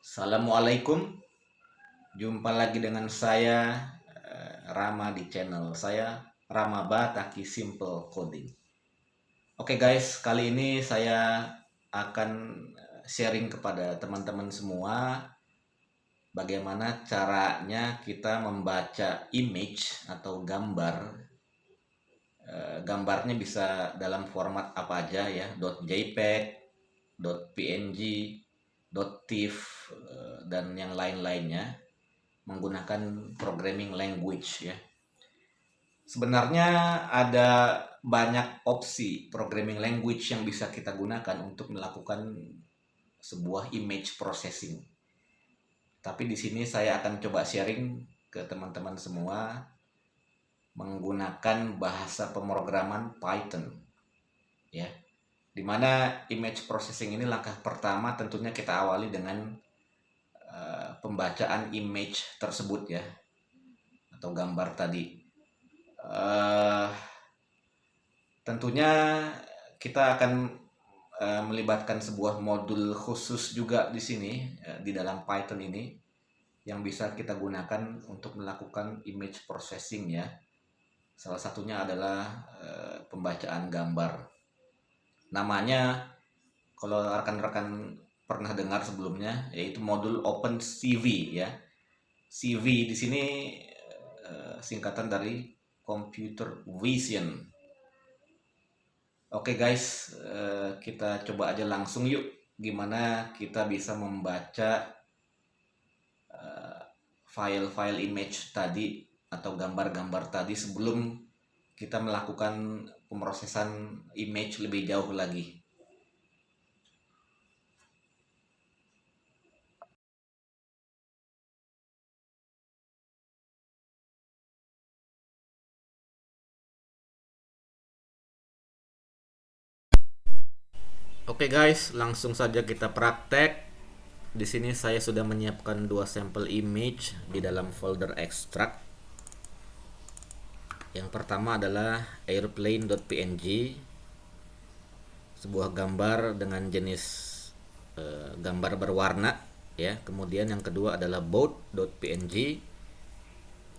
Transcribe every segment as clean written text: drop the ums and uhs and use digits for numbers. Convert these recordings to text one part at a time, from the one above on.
Assalamualaikum, jumpa lagi dengan saya Rama di channel saya Rama Bataki Simple Coding. Oke guys, kali ini saya akan sharing kepada teman-teman semua bagaimana caranya kita membaca image atau gambar. Gambarnya bisa dalam format apa aja ya, .jpeg, .png, .tif, dan yang lain-lainnya menggunakan programming language ya. Sebenarnya ada banyak opsi programming language yang bisa kita gunakan untuk melakukan sebuah image processing. Tapi di sini saya akan coba sharing ke teman-teman semua menggunakan bahasa pemrograman Python ya. Dimana image processing ini langkah pertama tentunya kita awali dengan pembacaan image tersebut ya, atau gambar tadi. Tentunya kita akan melibatkan sebuah modul khusus juga di sini di dalam Python ini yang bisa kita gunakan untuk melakukan image processing ya. Salah satunya adalah pembacaan gambar. Namanya, kalau rekan-rekan pernah dengar sebelumnya, yaitu modul OpenCV ya. CV di sini singkatan dari Computer Vision. Oke guys, kita coba aja langsung yuk gimana kita bisa membaca file-file image tadi atau gambar-gambar tadi sebelum kita melakukan pemrosesan image lebih jauh lagi. Oke guys, langsung saja kita praktek. Di sini saya sudah menyiapkan dua sampel image di dalam folder extract. Yang pertama adalah airplane.png, sebuah gambar dengan jenis gambar berwarna ya. Kemudian yang kedua adalah boat.png,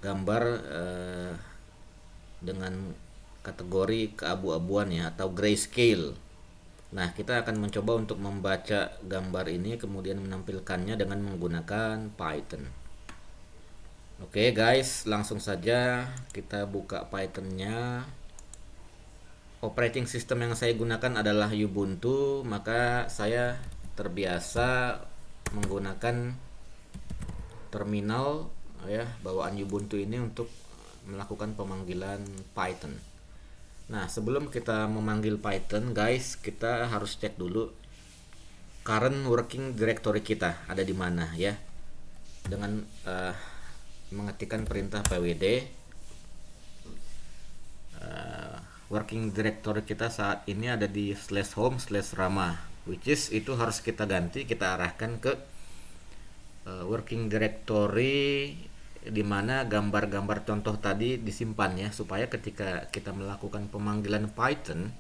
gambar dengan kategori keabu-abuan ya, atau grayscale. Nah, kita akan mencoba untuk membaca gambar ini kemudian menampilkannya dengan menggunakan Python. Oke guys, langsung saja kita buka Pythonnya. Operating system yang saya gunakan adalah Ubuntu, maka saya terbiasa menggunakan terminal ya, bawaan Ubuntu ini untuk melakukan pemanggilan Python. Nah, sebelum kita memanggil Python, guys, kita harus cek dulu current working directory kita ada di mana ya. Dengan mengetikkan perintah pwd, working directory kita saat ini ada di /home/rama, which is itu harus kita ganti, kita arahkan ke working directory di mana gambar-gambar contoh tadi disimpan ya, supaya ketika kita melakukan pemanggilan Python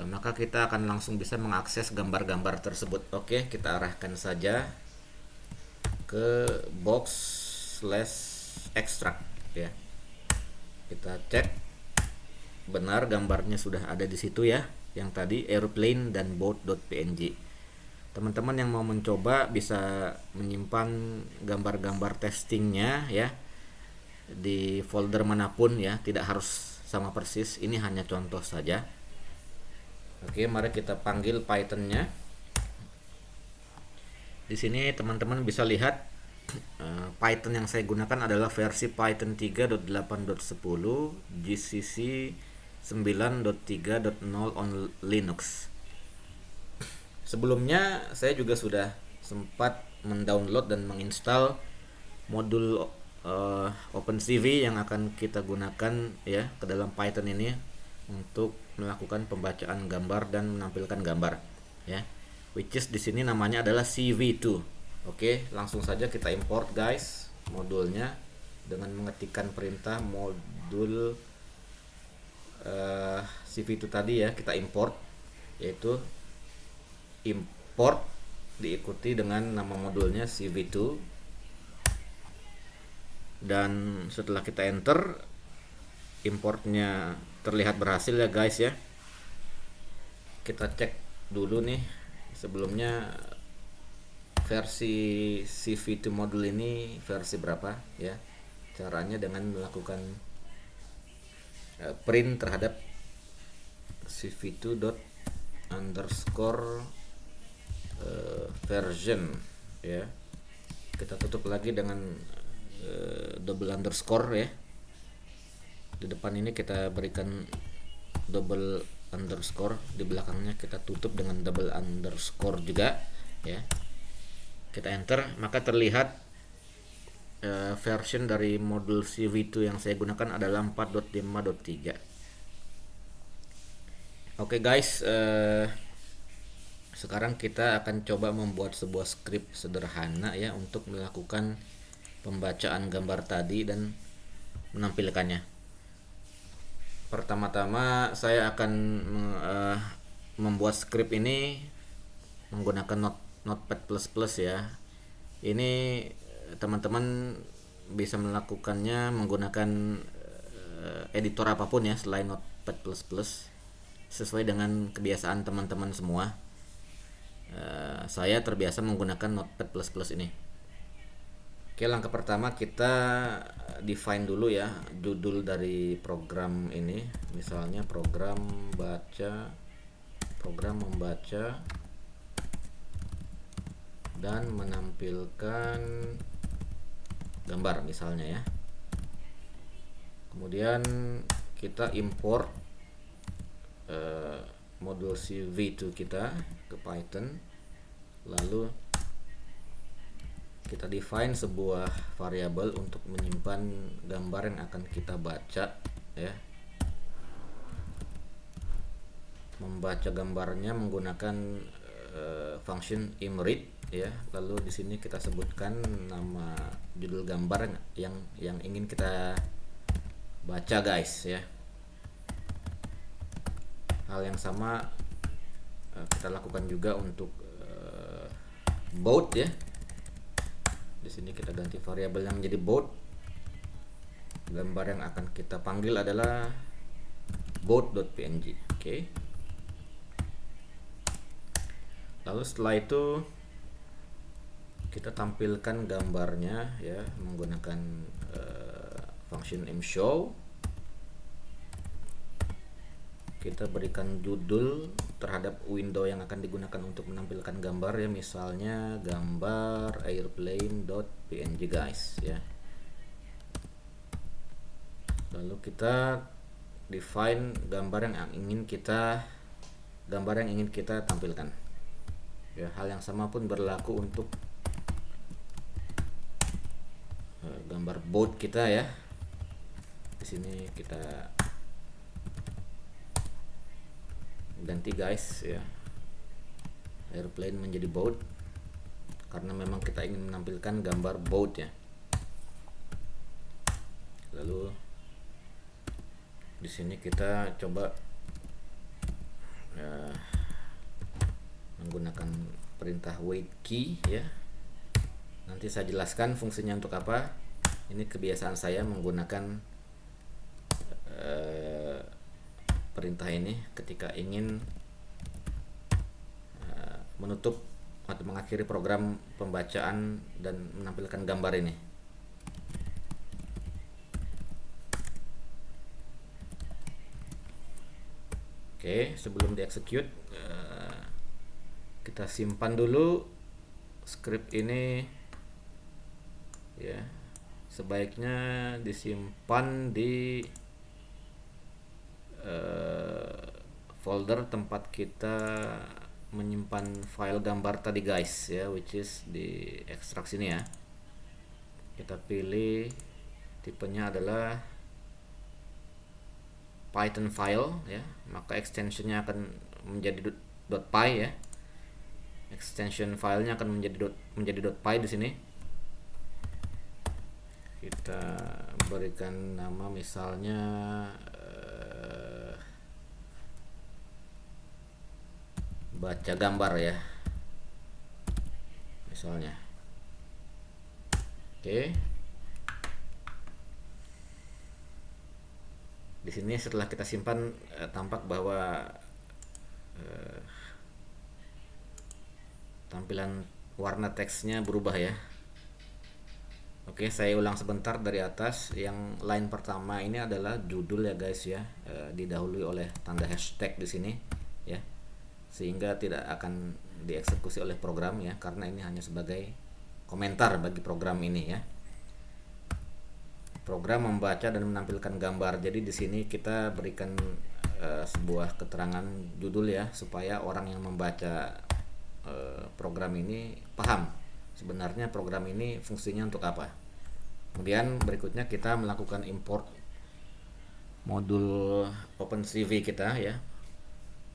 maka kita akan langsung bisa mengakses gambar-gambar tersebut. Oke, kita arahkan saja ke box/extract ya. Kita cek benar gambarnya sudah ada di situ ya, yang tadi airplane dan boat.png. Teman-teman yang mau mencoba bisa menyimpan gambar-gambar testingnya ya di folder manapun ya, tidak harus sama persis, ini hanya contoh saja. Oke, mari kita panggil Pythonnya. Di sini teman-teman bisa lihat Python yang saya gunakan adalah versi Python 3.8.10 GCC 9.3.0 on Linux. Sebelumnya saya juga sudah sempat mendownload dan menginstal modul OpenCV yang akan kita gunakan ya ke dalam Python ini untuk melakukan pembacaan gambar dan menampilkan gambar ya, which is di sini namanya adalah CV2. Oke, langsung saja kita import guys modulnya dengan mengetikkan perintah modul CV2 tadi ya, kita import, yaitu import diikuti dengan nama modulnya CV2, dan setelah kita enter, importnya terlihat berhasil ya guys ya. Kita cek dulu nih sebelumnya versi CV2 modul ini versi berapa ya. Caranya dengan melakukan print terhadap CV2 underscore version ya. Kita tutup lagi dengan double underscore ya. Di depan ini kita berikan double underscore, di belakangnya kita tutup dengan double underscore juga ya. Kita enter, maka terlihat version dari modul CV2 yang saya gunakan adalah 4.5.3. Oke guys, sekarang kita akan coba membuat sebuah script sederhana ya untuk melakukan pembacaan gambar tadi dan menampilkannya. Pertama-tama saya akan membuat script ini menggunakan Notepad++ ya. Ini teman-teman bisa melakukannya menggunakan editor apapun ya selain Notepad++, sesuai dengan kebiasaan teman-teman semua. Saya terbiasa menggunakan Notepad++ ini. Oke, langkah pertama kita define dulu ya judul dari program ini. Misalnya program membaca dan menampilkan gambar misalnya ya. Kemudian kita import modul CV2 kita ke Python, lalu kita define sebuah variabel untuk menyimpan gambar yang akan kita baca ya. Membaca gambarnya menggunakan function imread ya. Lalu di sini kita sebutkan nama judul gambar yang ingin kita baca guys ya. Hal yang sama kita lakukan juga untuk boat ya. Di sini kita ganti variabel yang menjadi boat. Gambar yang akan kita panggil adalah boat.png. Oke. Lalu setelah itu kita tampilkan gambarnya ya menggunakan function imshow. Kita berikan judul terhadap window yang akan digunakan untuk menampilkan gambar ya, misalnya gambar airplane.png guys ya. Lalu kita define gambar yang ingin kita tampilkan ya. Hal yang sama pun berlaku untuk gambar boat kita ya. Di sini kita ganti guys ya, airplane menjadi boat karena memang kita ingin menampilkan gambar boat ya. Lalu di sini kita coba menggunakan perintah wait key ya. Nanti saya jelaskan fungsinya untuk apa. Ini kebiasaan saya menggunakan perintah ini ketika ingin menutup atau mengakhiri program pembacaan dan menampilkan gambar ini. Oke, sebelum di-execute kita simpan dulu script ini ya. Sebaiknya disimpan di folder tempat kita menyimpan file gambar tadi guys ya, which is di ekstrak sini ya. Kita pilih tipenya adalah Python file ya, maka extensionnya akan menjadi .py ya. Extension filenya akan menjadi .py di sini. Kita berikan nama misalnya baca gambar ya. misalnya. Oke. Di sini setelah kita simpan tampak bahwa tampilan warna teksnya berubah ya. Oke, saya ulang sebentar dari atas. Yang line pertama ini adalah judul ya guys ya, didahului oleh tanda hashtag di sini ya, sehingga tidak akan dieksekusi oleh program ya, karena ini hanya sebagai komentar bagi program ini ya. Program membaca dan menampilkan gambar. Jadi di sini kita berikan sebuah keterangan judul ya, supaya orang yang membaca program ini paham sebenarnya program ini fungsinya untuk apa. Kemudian berikutnya kita melakukan import modul OpenCV kita ya,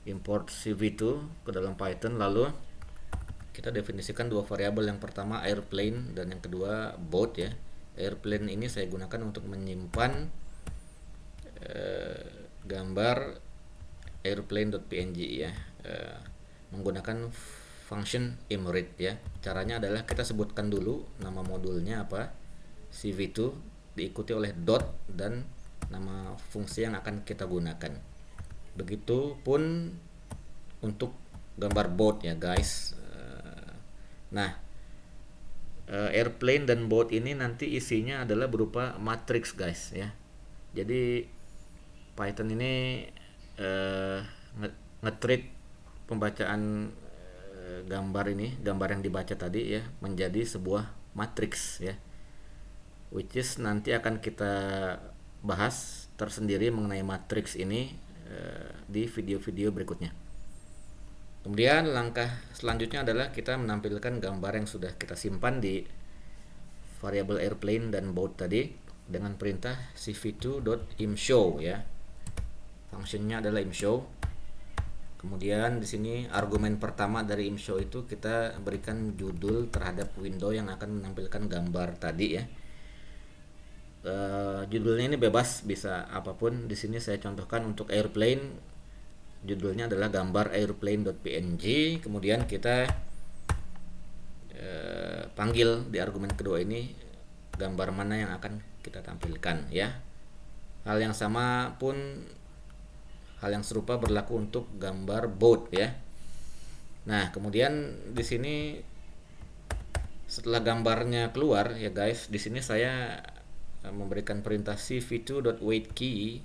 import CV2 ke dalam Python. Lalu kita definisikan dua variabel, yang pertama airplane dan yang kedua boat ya. Airplane ini saya gunakan untuk menyimpan gambar airplane.png ya, menggunakan function imread ya. Caranya adalah kita sebutkan dulu nama modulnya apa, CV2, diikuti oleh dot dan nama fungsi yang akan kita gunakan. Begitupun untuk gambar boat ya guys. Nah, airplane dan boat ini nanti isinya adalah berupa matriks guys ya. Jadi Python ini nge-treat pembacaan gambar ini, gambar yang dibaca tadi ya, menjadi sebuah matriks ya, which is nanti akan kita bahas tersendiri mengenai matriks ini di video-video berikutnya. Kemudian langkah selanjutnya adalah kita menampilkan gambar yang sudah kita simpan di variabel airplane dan boat tadi dengan perintah cv2.imshow ya. Fungsinya adalah imshow. Kemudian di sini argumen pertama dari imshow itu kita berikan judul terhadap window yang akan menampilkan gambar tadi ya. Judulnya ini bebas, bisa apapun. Di sini saya contohkan untuk airplane, judulnya adalah gambar airplane.png. Kemudian kita panggil di argumen kedua ini gambar mana yang akan kita tampilkan ya. Hal yang serupa berlaku untuk gambar boat ya. Nah, kemudian di sini setelah gambarnya keluar ya guys, di sini saya memberikan perintah cv2.waitKey,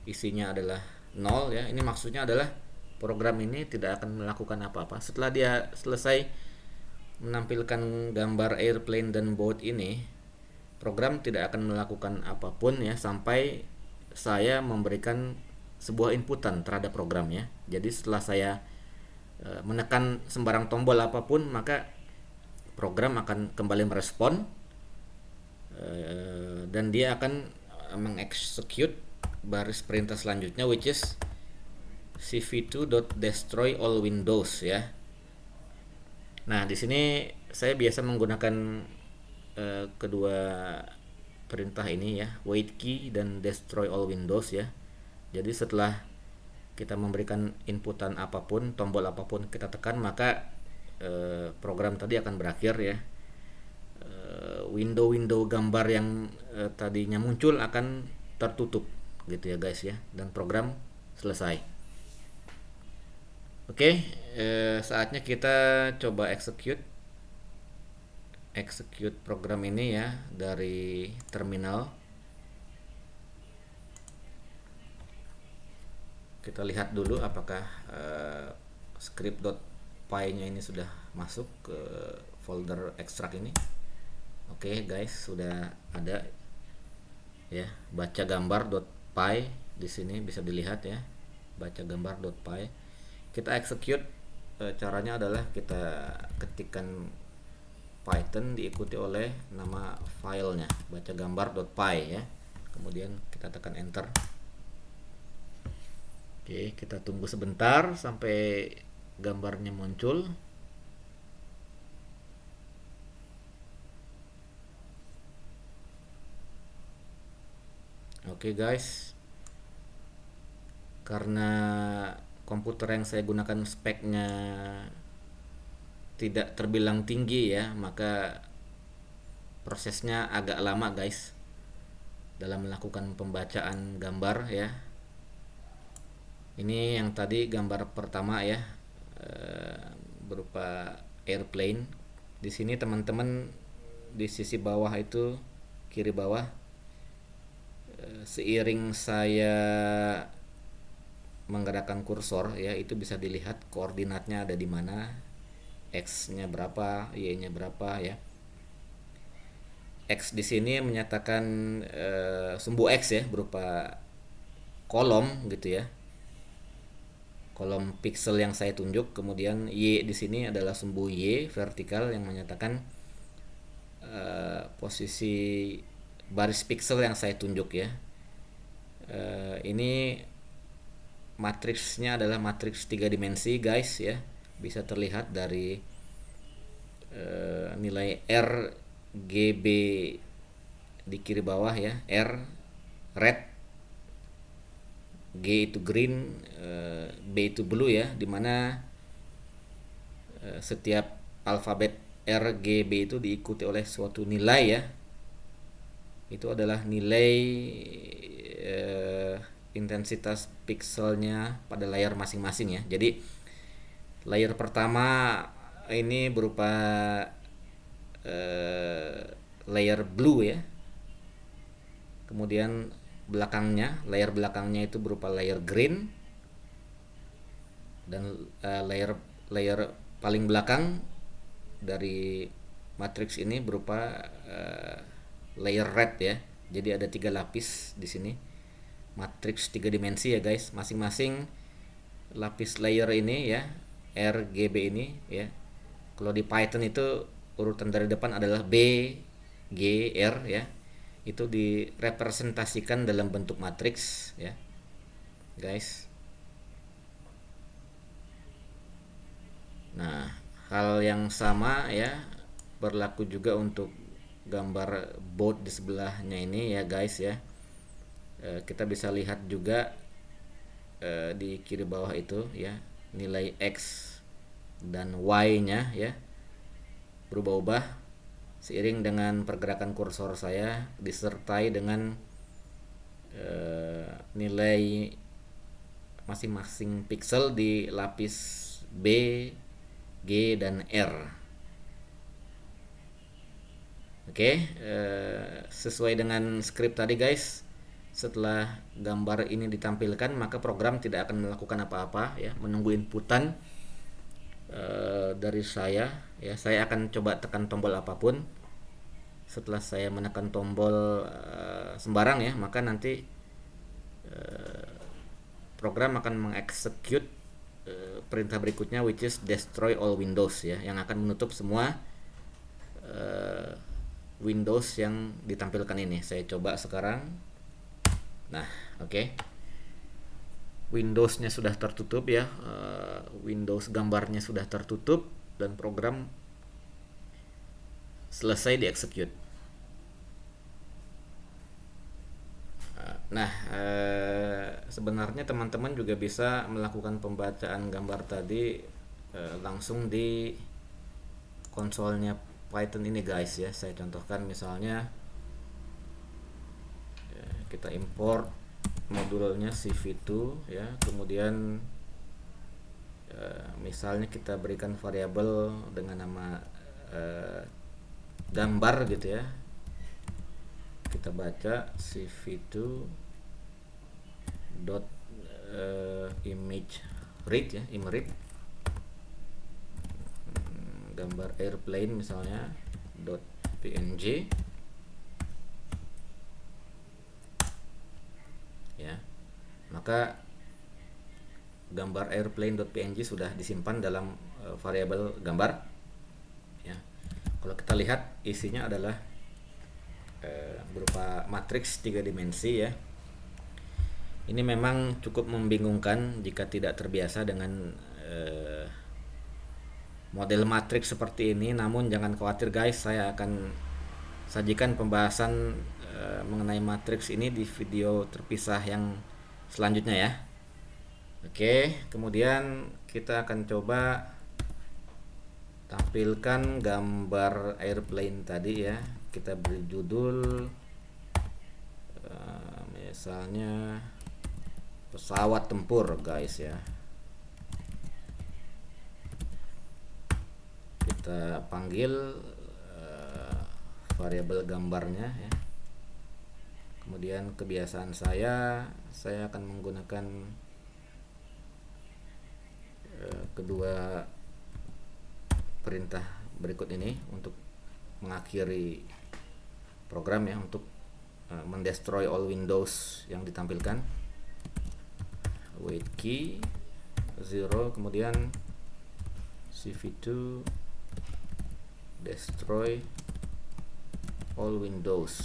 isinya adalah 0 ya. Ini maksudnya adalah program ini tidak akan melakukan apa-apa setelah dia selesai menampilkan gambar airplane dan boat ini. Program tidak akan melakukan apapun ya sampai saya memberikan sebuah inputan terhadap programnya. Jadi setelah saya menekan sembarang tombol apapun, maka program akan kembali merespon dan dia akan mengeksekut baris perintah selanjutnya, which is cv2.destroy all windows ya. Nah, di sini saya biasa menggunakan kedua perintah ini ya, waitKey dan destroy all windows ya. Jadi setelah kita memberikan inputan apapun, tombol apapun kita tekan, maka program tadi akan berakhir ya. Window-window gambar yang tadinya muncul akan tertutup gitu ya guys ya, dan program selesai. Oke, saatnya kita coba execute program ini ya dari terminal. Kita lihat dulu apakah script.py nya ini sudah masuk ke folder extract ini. Oke guys, sudah ada ya, baca gambar.py di sini bisa dilihat ya, baca gambar.py. Kita execute, caranya adalah kita ketikkan Python diikuti oleh nama filenya, baca gambar.py ya. Kemudian kita tekan enter. Oke, kita tunggu sebentar sampai gambarnya muncul. Oke guys, karena komputer yang saya gunakan speknya tidak terbilang tinggi ya, maka prosesnya agak lama guys dalam melakukan pembacaan gambar ya. Ini yang tadi gambar pertama ya, berupa airplane. Di sini teman-teman di sisi bawah itu, kiri bawah, seiring saya menggerakkan kursor ya, itu bisa dilihat koordinatnya ada di mana, x-nya berapa, y-nya berapa ya. X di sini menyatakan sumbu x ya, berupa kolom gitu ya, kolom pixel yang saya tunjuk. Kemudian y di sini adalah sumbu y vertikal yang menyatakan posisi baris pixel yang saya tunjuk ya. Ini matriksnya adalah matriks 3 dimensi guys ya, bisa terlihat dari nilai R GB di kiri bawah ya. R red, G itu green, B itu blue ya, dimana setiap alfabet R, G, B itu diikuti oleh suatu nilai ya. Itu adalah nilai intensitas pixelnya pada layar masing-masing ya. Jadi layer pertama ini berupa layer blue ya. Kemudian layer belakangnya itu berupa layer green, dan layer paling belakang dari matriks ini berupa layer red ya. Jadi ada 3 lapis di sini, matriks 3 dimensi ya guys. Masing-masing lapis layer ini ya, RGB ini ya, kalau di Python itu urutan dari depan adalah B, G, R ya. Itu direpresentasikan dalam bentuk matriks ya guys. Nah, hal yang sama ya berlaku juga untuk gambar boat di sebelahnya ini ya guys ya. Kita bisa lihat juga di kiri bawah itu ya, nilai X dan Y-nya ya berubah-ubah seiring dengan pergerakan kursor saya, disertai dengan nilai masing-masing pixel di lapis B, G, dan R. Oke, sesuai dengan script tadi guys, setelah gambar ini ditampilkan maka program tidak akan melakukan apa-apa ya, menunggu inputan dari saya ya. Saya akan coba tekan tombol apapun. Setelah saya menekan tombol sembarang ya, maka nanti program akan mengeksekut perintah berikutnya, which is destroy all windows ya, yang akan menutup semua Windows yang ditampilkan ini. Saya coba sekarang. Nah, oke. Windowsnya sudah tertutup ya, Windows gambarnya sudah tertutup, dan program selesai dieksekut. Nah, sebenarnya teman-teman juga bisa melakukan pembacaan gambar tadi langsung di konsolnya Python ini guys ya. Saya contohkan misalnya kita import modulnya CV2 ya, kemudian misalnya kita berikan variabel dengan nama gambar gitu ya. Kita baca CV2 dot image read ya, imread, gambar airplane misalnya dot png ya. Maka gambar airplane.png sudah disimpan dalam variabel gambar ya. Kalau kita lihat isinya adalah berupa matriks 3 dimensi ya. Ini memang cukup membingungkan jika tidak terbiasa dengan model matriks seperti ini. Namun jangan khawatir guys, saya akan sajikan pembahasan mengenai matriks ini di video terpisah yang selanjutnya ya. Oke, kemudian kita akan coba tampilkan gambar airplane tadi ya. Kita beri judul misalnya pesawat tempur guys ya. Kita panggil variabel gambarnya ya. Kemudian kebiasaan saya akan menggunakan kedua perintah berikut ini untuk mengakhiri program ya, untuk mendestroy all windows yang ditampilkan. Wait key 0, kemudian cv2 destroy all windows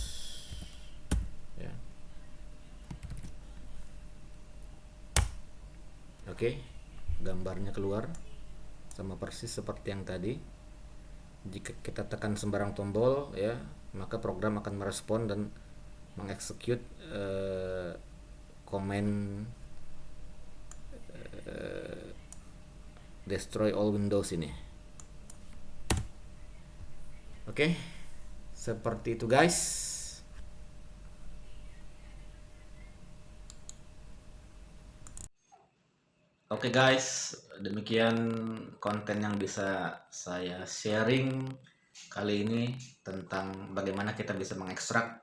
ya. Oke, gambarnya keluar sama persis seperti yang tadi. Jika kita tekan sembarang tombol ya, maka program akan merespon dan mengeksekut command destroy all windows ini. Oke, seperti itu guys. Oke guys, demikian konten yang bisa saya sharing kali ini tentang bagaimana kita bisa mengekstrak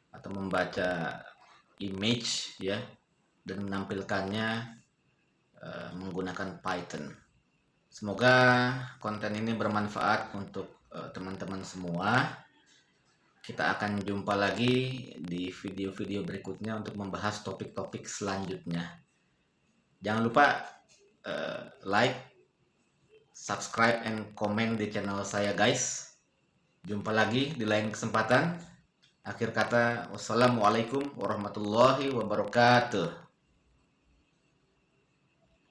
atau membaca image ya, dan menampilkannya menggunakan Python. Semoga konten ini bermanfaat untuk teman-teman semua. Kita akan jumpa lagi di video-video berikutnya untuk membahas topik-topik selanjutnya. Jangan lupa like, subscribe, and comment di channel saya guys. Jumpa lagi di lain kesempatan. Akhir kata, wassalamualaikum warahmatullahi wabarakatuh.